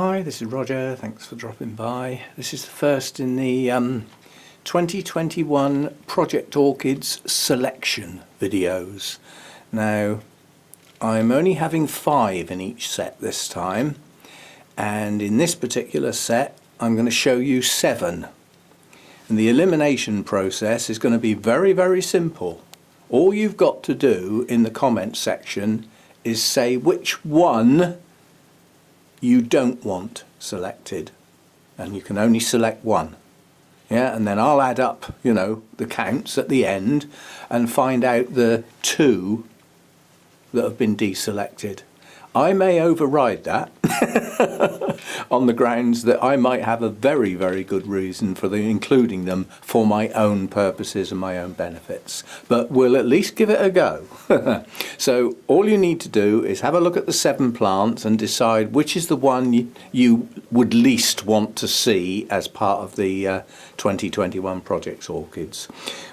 Hi, this is Roger. Thanks for dropping by. This is the first in the 2021 Project Orchids selection videos. Now, I'm only having 5 in each set this time, and in this particular set I'm going to show you 7. And the elimination process is going to be very, very simple. All you've got to do in the comment section is say which one you don't want selected, and you can only select one. Yeah, and then I'll add up, the counts at the end and find out the 2 that have been deselected. I may override that on the grounds that I might have a very, very good reason for including them for my own purposes and my own benefits. But we'll at least give it a go. So all you need to do is have a look at the 7 plants and decide which is the one you would least want to see as part of the 2021 Project Orchids.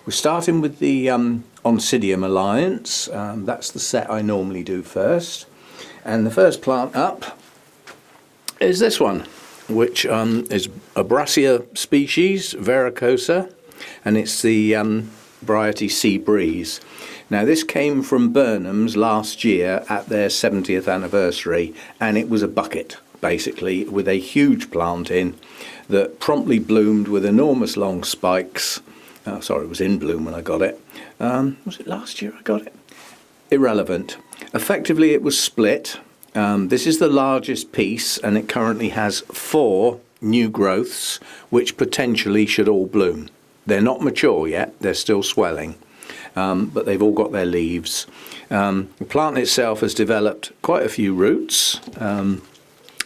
We're starting with the Oncidium Alliance. That's the set I normally do first. And the first plant up is this one, which is a Brassia species, Verrucosa, and it's the variety Sea Breeze. Now this came from Burnham's last year at their 70th anniversary, and it was a bucket, basically, with a huge plant in that promptly bloomed with enormous long spikes. Sorry, it was in bloom when I got it. Was it last year I got it? Irrelevant. Effectively it was split. This is the largest piece, and it currently has 4 new growths which potentially should all bloom. They're not mature yet, they're still swelling, but they've all got their leaves. The plant itself has developed quite a few roots.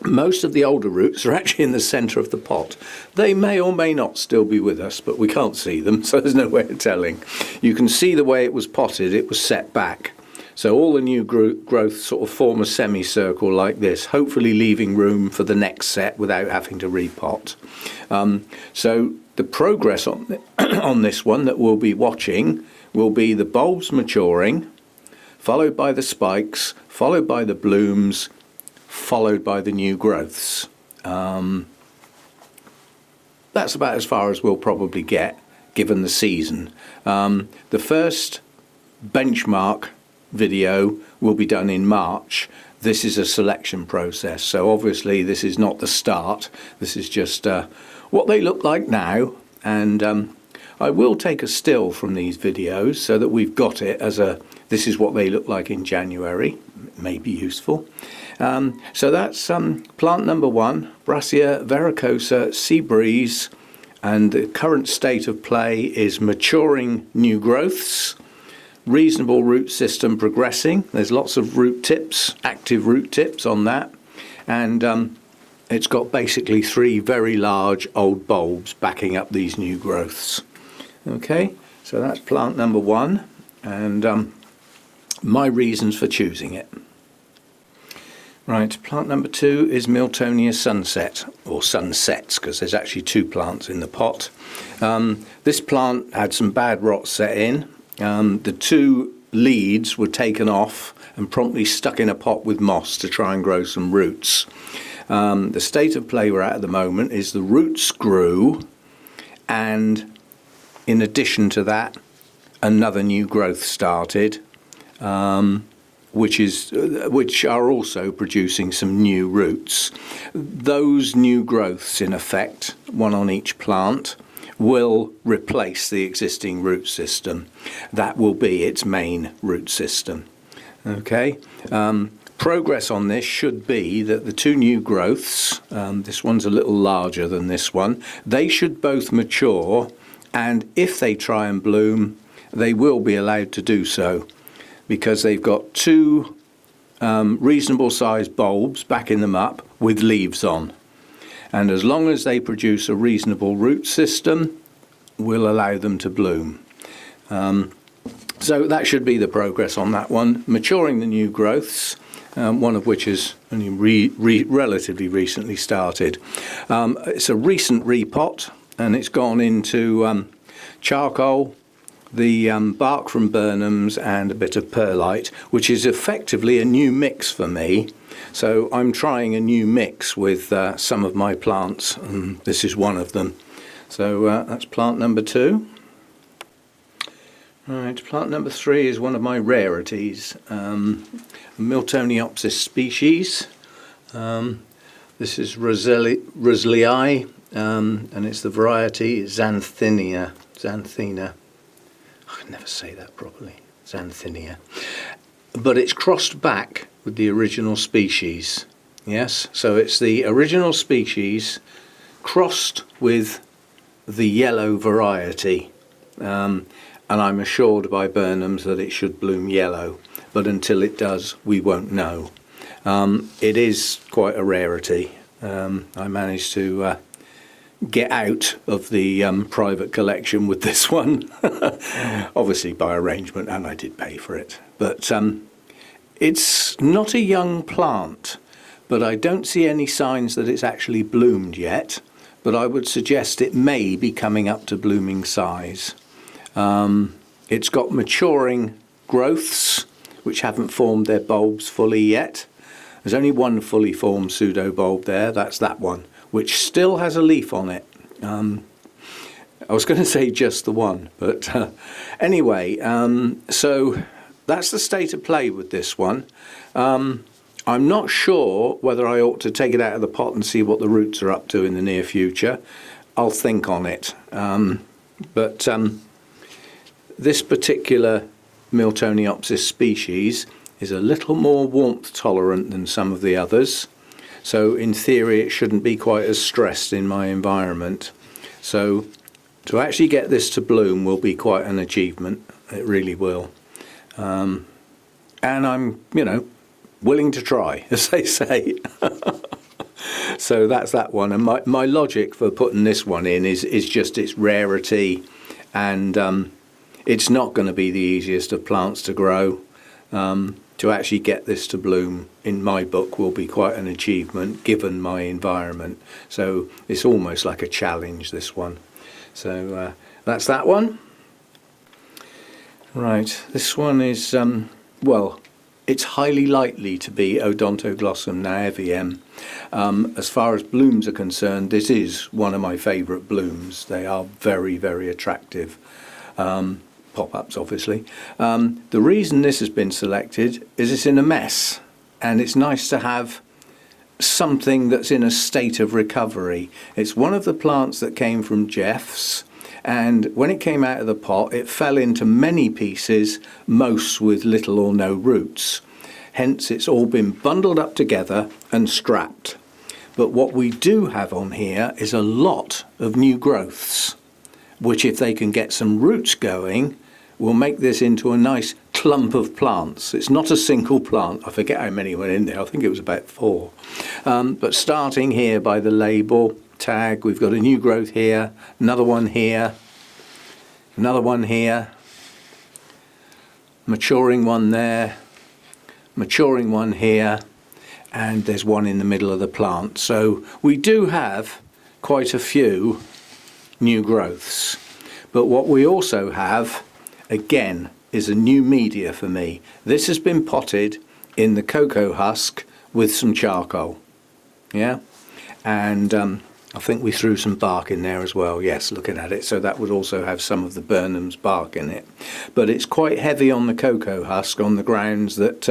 Most of the older roots are actually in the centre of the pot. They may or may not still be with us, but we can't see them, so there's no way of telling. You can see the way it was potted, it was set back. So all the new growth sort of form a semicircle like this, hopefully leaving room for the next set without having to repot. So the progress on this one that we'll be watching will be the bulbs maturing, followed by the spikes, followed by the blooms, followed by the new growths. That's about as far as we'll probably get, given the season. The first benchmark video will be done in March. This is a selection process, so obviously this is not the start. This is just what they look like now, and I will take a still from these videos so that we've got it as this is what they look like in January. It may be useful. So that's plant number 1, Brassia verrucosa Sea Breeze, and the current state of play is maturing new growths, reasonable root system progressing. There's lots of root tips, active root tips on that, and it's got basically 3 very large old bulbs backing up these new growths. Okay, so that's plant number 1, and my reasons for choosing it. Right, plant number 2 is Miltonia Sunset, or Sunsets, because there's actually 2 plants in the pot. This plant had some bad rot set in. The 2 leads were taken off and promptly stuck in a pot with moss to try and grow some roots. The state of play we're at the moment is the roots grew, and in addition to that, another new growth started, which are also producing some new roots. Those new growths, in effect, one on each plant, will replace the existing root system. That will be its main root system. Okay, progress on this should be that the 2 new growths, this one's a little larger than this one, they should both mature, and if they try and bloom, they will be allowed to do so, because they've got 2 reasonable sized bulbs backing them up with leaves on. And as long as they produce a reasonable root system, we'll allow them to bloom. So that should be the progress on that one. Maturing the new growths, one of which is only relatively recently started. It's a recent repot, and it's gone into charcoal, the bark from burnums and a bit of perlite, which is effectively a new mix for me. So I'm trying a new mix with some of my plants, and this is one of them. So that's plant number 2. Right, plant number 3 is one of my rarities, Miltoniopsis species. This is Rossioglossum, and it's the variety Xanthina. I can never say that properly. Xanthina. But it's crossed back with the original species. Yes, so it's the original species crossed with the yellow variety. And I'm assured by Burnham's that it should bloom yellow, but until it does, we won't know. It is quite a rarity. I managed to get out of the private collection with this one, obviously by arrangement, and I did pay for it. But it's not a young plant, but I don't see any signs that it's actually bloomed yet, but I would suggest it may be coming up to blooming size. It's got maturing growths which haven't formed their bulbs fully yet. There's only one fully formed pseudo bulb there, that's that one, which still has a leaf on it. I was going to say just the one, but anyway, so that's the state of play with this one. I'm not sure whether I ought to take it out of the pot and see what the roots are up to in the near future. I'll think on it. But this particular Miltoniopsis species is a little more warmth tolerant than some of the others. So in theory it shouldn't be quite as stressed in my environment. So to actually get this to bloom will be quite an achievement. It really will. And I'm, willing to try, as they say. So that's that one. And my logic for putting this one in is just its rarity, and it's not going to be the easiest of plants to grow. To actually get this to bloom, in my book, will be quite an achievement given my environment. So it's almost like a challenge, this one. So that's that one. Right, this one is, well, it's highly likely to be Odontoglossum naeviem. As far as blooms are concerned, this is one of my favourite blooms. They are very, very attractive. Pop-ups, obviously. The reason this has been selected is it's in a mess, and it's nice to have something that's in a state of recovery. It's one of the plants that came from Jeff's, and when it came out of the pot it fell into many pieces, most with little or no roots. Hence it's all been bundled up together and strapped. But what we do have on here is a lot of new growths, which if they can get some roots going will make this into a nice clump of plants. It's not a single plant. I forget how many went in there. I think it was about 4. But starting here by the label tag, we've got a new growth here, another one here, another one here, maturing one there, maturing one here, and there's one in the middle of the plant. So we do have quite a few new growths. But what we also have, again, is a new media for me. This has been potted in the cocoa husk with some charcoal. Yeah, and I think we threw some bark in there as well. Yes, looking at it, so that would also have some of the Burnham's bark in it. But it's quite heavy on the cocoa husk on the grounds that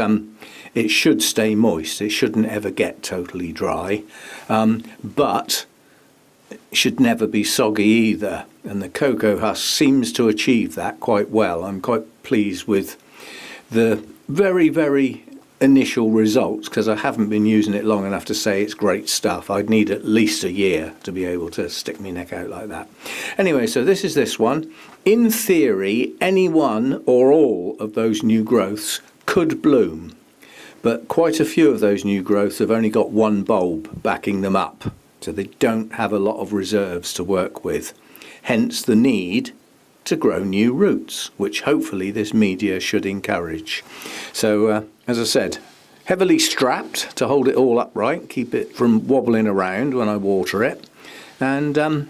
it should stay moist. It shouldn't ever get totally dry, but it should never be soggy either, and the cocoa husk seems to achieve that quite well. I'm quite pleased with the very, very initial results, because I haven't been using it long enough to say it's great stuff. I'd need at least a year to be able to stick my neck out like that. Anyway, so this is this one. In theory, any one or all of those new growths could bloom, but quite a few of those new growths have only got one bulb backing them up. So they don't have a lot of reserves to work with, hence the need to grow new roots, which hopefully this media should encourage. So as I said, heavily strapped to hold it all upright, keep it from wobbling around when I water it, and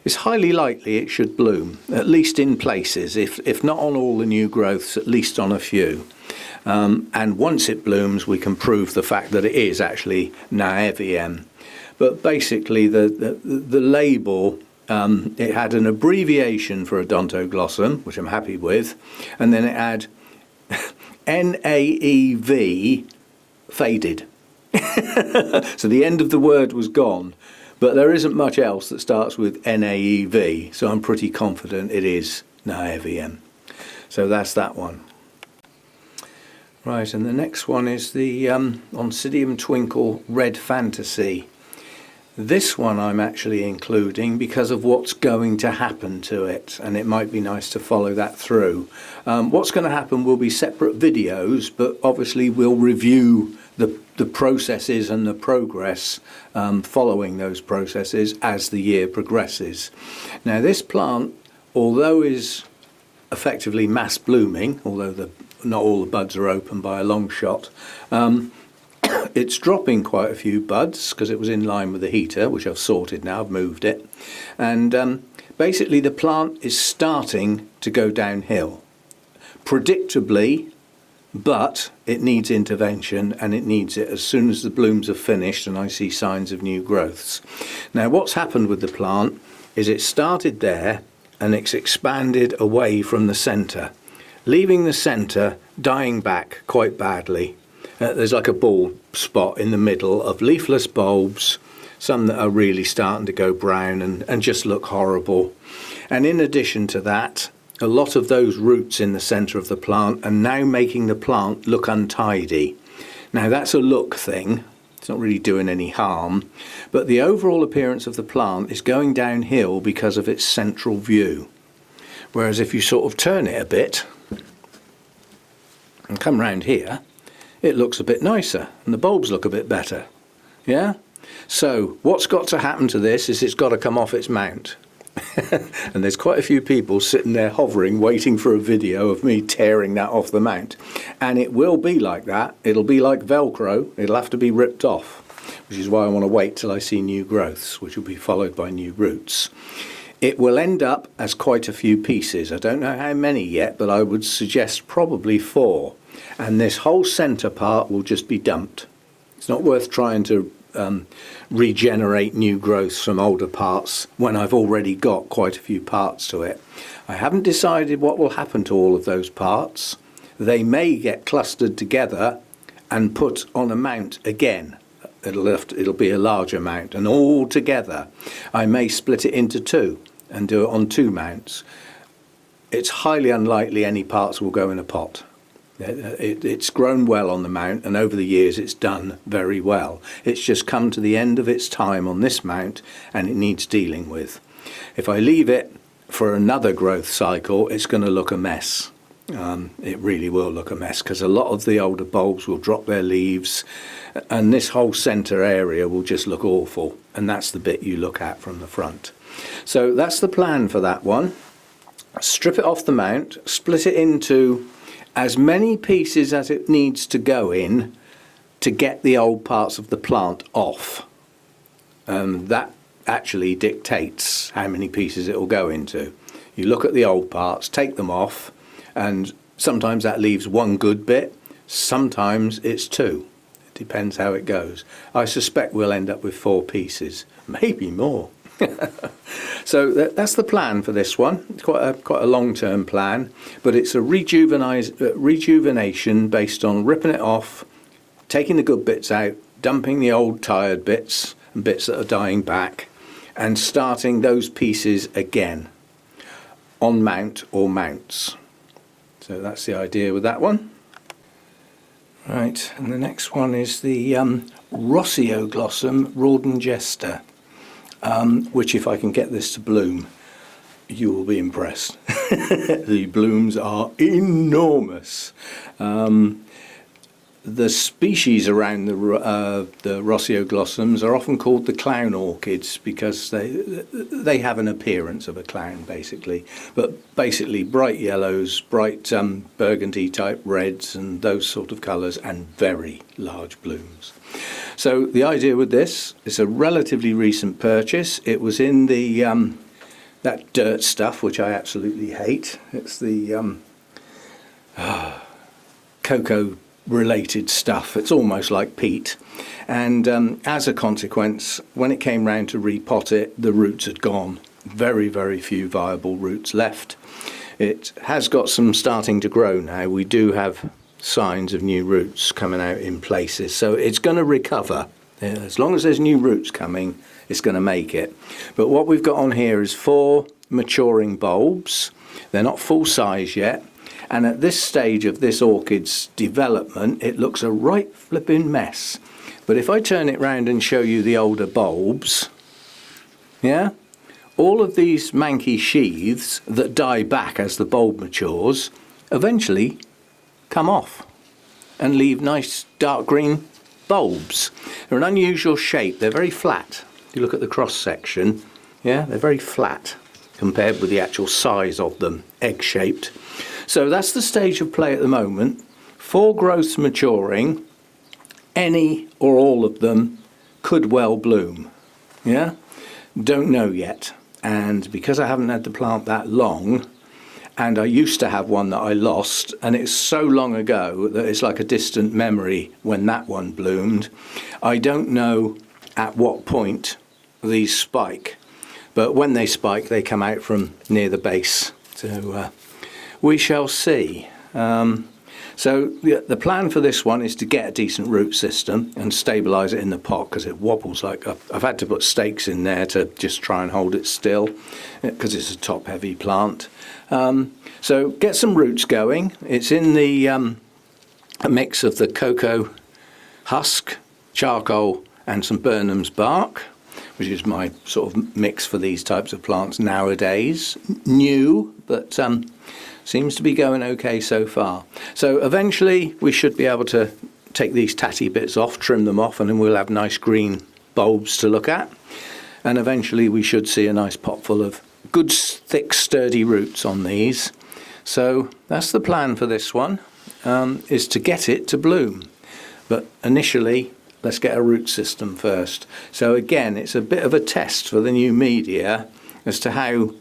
it's highly likely it should bloom, at least in places, if not on all the new growths, at least on a few. And once it blooms, we can prove the fact that it is actually Naeviem. But basically, the label, it had an abbreviation for Odontoglossum, which I'm happy with, and then it had NAEV faded. So the end of the word was gone. But there isn't much else that starts with NAEV, so I'm pretty confident it is Naeviem. So that's that one. Right, and the next one is the Oncidium Twinkle Red Fantasy. This one I'm actually including because of what's going to happen to it, and it might be nice to follow that through. What's going to happen will be separate videos, but obviously we'll review the processes and the progress following those processes as the year progresses. Now this plant, although is effectively mass blooming, although not all the buds are open by a long shot, it's dropping quite a few buds because it was in line with the heater, which I've sorted now, I've moved it. And basically the plant is starting to go downhill. Predictably, but it needs intervention, and it needs it as soon as the blooms are finished and I see signs of new growths. Now what's happened with the plant is it started there and it's expanded away from the centre, leaving the centre dying back quite badly. There's like a bald spot in the middle of leafless bulbs, some that are really starting to go brown and just look horrible. And in addition to that, a lot of those roots in the centre of the plant are now making the plant look untidy. Now that's a look thing, it's not really doing any harm, but the overall appearance of the plant is going downhill because of its central view. Whereas if you sort of turn it a bit and come round here, it looks a bit nicer and the bulbs look a bit better. Yeah? So what's got to happen to this is it's got to come off its mount. And there's quite a few people sitting there hovering, waiting for a video of me tearing that off the mount. And it will be like that. It'll be like Velcro. It'll have to be ripped off, which is why I want to wait till I see new growths, which will be followed by new roots. It will end up as quite a few pieces. I don't know how many yet, but I would suggest probably 4. And this whole centre part will just be dumped. It's not worth trying to regenerate new growths from older parts when I've already got quite a few parts to it. I haven't decided what will happen to all of those parts. They may get clustered together and put on a mount again. It'll be a larger mount, and all together I may split it into 2 and do it on 2 mounts. It's highly unlikely any parts will go in a pot. It's grown well on the mount, and over the years it's done very well. It's just come to the end of its time on this mount and it needs dealing with. If I leave it for another growth cycle, it's going to look a mess. It really will look a mess because a lot of the older bulbs will drop their leaves and this whole centre area will just look awful, and that's the bit you look at from the front. So that's the plan for that one. Strip it off the mount, split it into as many pieces as it needs to go in to get the old parts of the plant off. That actually dictates how many pieces it will go into. You look at the old parts, take them off, and sometimes that leaves 1 good bit, sometimes it's 2. It depends how it goes. I suspect we'll end up with 4 pieces, maybe more. So that's the plan for this one. It's quite a long-term plan, but it's a rejuvenation based on ripping it off, taking the good bits out, dumping the old tired bits and bits that are dying back, and starting those pieces again on mount or mounts. So that's the idea with that one. Right, and the next one is the Rossioglossum Rawdengester. Which, if I can get this to bloom, you will be impressed. The blooms are enormous. The species around the Rossioglossums are often called the clown orchids because they have an appearance of a clown, basically. But basically bright yellows, bright burgundy type reds and those sort of colours, and very large blooms. So the idea with this is a relatively recent purchase. It was in the that dirt stuff, which I absolutely hate. It's the cocoa related stuff. It's almost like peat. And as a consequence, when it came round to repot it, the roots had gone. Very, very few viable roots left. It has got some starting to grow now. We do have signs of new roots coming out in places, so it's going to recover. As long as there's new roots coming, it's going to make it. But what we've got on here is 4 maturing bulbs. They're not full size yet, and at this stage of this orchid's development, it looks a right flipping mess. But if I turn it round and show you the older bulbs, yeah, all of these manky sheaths that die back as the bulb matures eventually come off and leave nice dark green bulbs. They're an unusual shape. They're very flat. If you look at the cross section, yeah, they're very flat compared with the actual size of them, egg shaped. So that's the stage of play at the moment. 4 growths maturing. Any or all of them could well bloom. Yeah, don't know yet. And because I haven't had the plant that long, and I used to have one that I lost, and it's so long ago that it's like a distant memory when that one bloomed, I don't know at what point these spike. But when they spike, they come out from near the base. So we shall see. So the plan for this one is to get a decent root system and stabilise it in the pot, because it wobbles like I've had to put stakes in there to just try and hold it still, because it's a top heavy plant. So get some roots going. It's in the a mix of the cocoa husk, charcoal and some Burnham's bark, which is my sort of mix for these types of plants nowadays. New, but seems to be going okay so far. So eventually we should be able to take these tatty bits off, trim them off, and then we'll have nice green bulbs to look at. And eventually we should see a nice pot full of good, thick, sturdy roots on these. So that's the plan for this one, is to get it to bloom. But initially, let's get a root system first. So again, it's a bit of a test for the new media as to how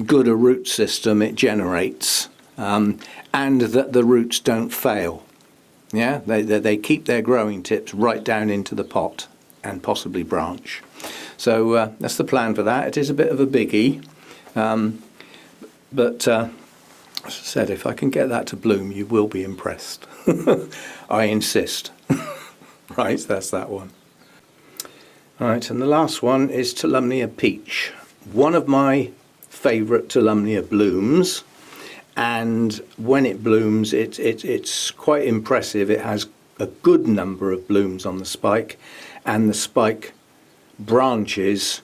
good a root system it generates, and that the roots don't fail. Yeah, they keep their growing tips right down into the pot and possibly branch. So that's the plan for that. It is a bit of a biggie, but as I said, if I can get that to bloom, you will be impressed. I insist. Right, that's that one. Right, and the last one is Tolumnia peach. One of my favourite Tolumnia blooms, and when it blooms it's quite impressive. It has a good number of blooms on the spike, and the spike branches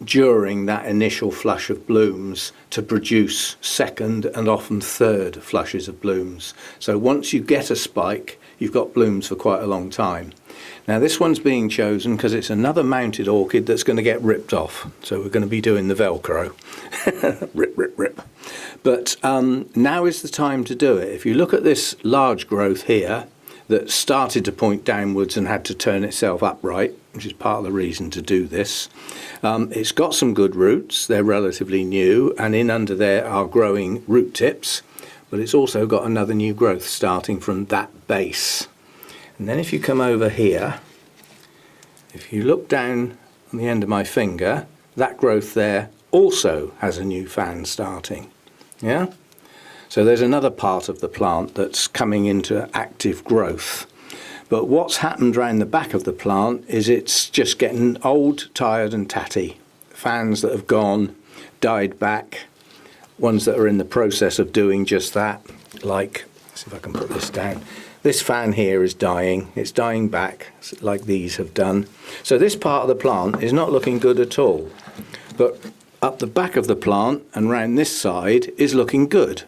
during that initial flush of blooms to produce second and often third flushes of blooms. So once you get a spike, you've got blooms for quite a long time. Now this one's being chosen because it's another mounted orchid that's going to get ripped off. So we're going to be doing the Velcro. Rip, rip, rip. But now is the time to do it. If you look at this large growth here that started to point downwards and had to turn itself upright, which is part of the reason to do this, it's got some good roots. They're relatively new, and in under there are growing root tips, but it's also got another new growth starting from that base. And then if you come over here, if you look down on the end of my finger, that growth there also has a new fan starting. Yeah? So there's another part of the plant that's coming into active growth. But what's happened around the back of the plant is it's just getting old, tired and tatty. Fans that have gone, died back, ones that are in the process of doing just that, like, let's see if I can put this down. This fan here is dying. It's dying back, like these have done. So this part of the plant is not looking good at all. But up the back of the plant and round this side is looking good.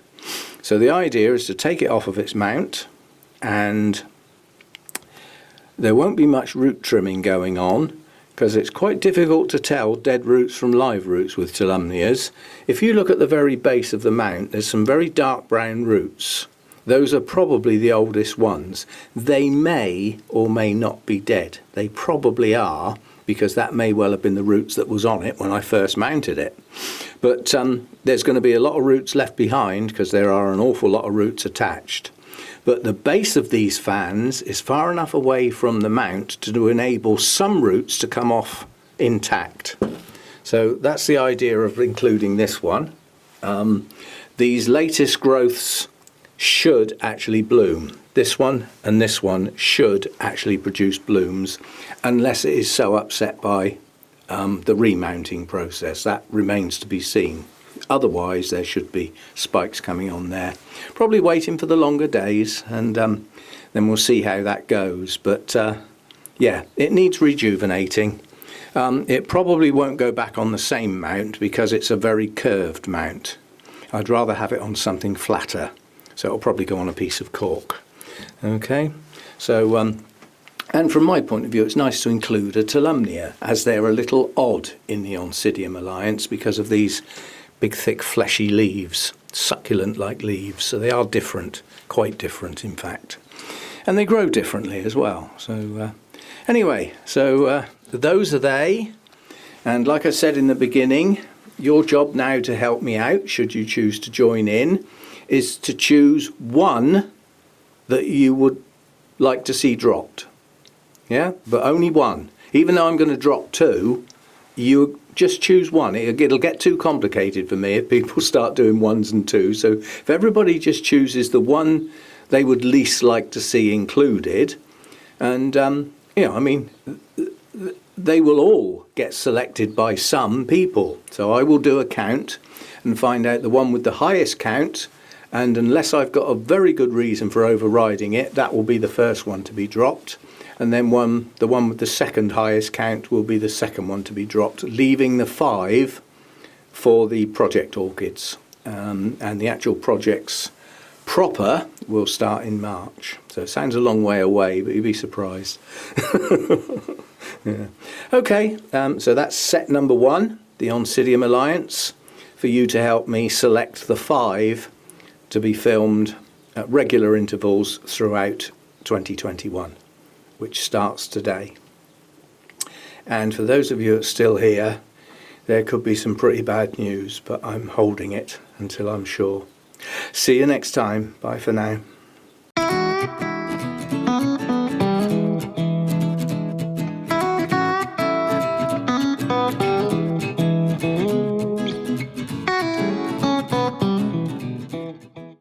So the idea is to take it off of its mount, and there won't be much root trimming going on because it's quite difficult to tell dead roots from live roots with Tolumnias. If you look at the very base of the mount, there's some very dark brown roots. Those are probably the oldest ones. They may or may not be dead. They probably are, because that may well have been the roots that was on it when I first mounted it. But there's going to be a lot of roots left behind because there are an awful lot of roots attached. But the base of these fans is far enough away from the mount to enable some roots to come off intact. So that's the idea of including this one. These latest growths should actually bloom. This one and this one should actually produce blooms, unless it is so upset by the remounting process. That remains to be seen. Otherwise there should be spikes coming on there. Probably waiting for the longer days, and then we'll see how that goes. But yeah, it needs rejuvenating. It probably won't go back on the same mount because it's a very curved mount. I'd rather have it on something flatter, so it'll probably go on a piece of cork. Okay, so and from my point of view, it's nice to include a Tolumnia, as they're a little odd in the Oncidium alliance because of these big thick fleshy leaves, succulent like leaves. So they are different, quite different in fact, and they grow differently as well. So anyway, so those are they, and like I said in the beginning, your job now to help me out, should you choose to join in, is to choose one that you would like to see dropped. Yeah, but only one. Even though I'm going to drop two, you just choose one. It'll get too complicated for me if people start doing ones and twos. So if everybody just chooses the one they would least like to see included, and you know, I mean, they will all get selected by some people. So I will do a count and find out the one with the highest count, and unless I've got a very good reason for overriding it, that will be the first one to be dropped. And then the one with the second highest count will be the second one to be dropped, leaving the 5 for the project orchids. And the actual projects proper will start in March. So it sounds a long way away, but you'd be surprised. Yeah. Okay, so that's set number 1, the Oncidium Alliance, for you to help me select the 5 to be filmed at regular intervals throughout 2021, which starts today. And for those of you that are still here, there could be some pretty bad news, but I'm holding it until I'm sure. See you next time. Bye for now.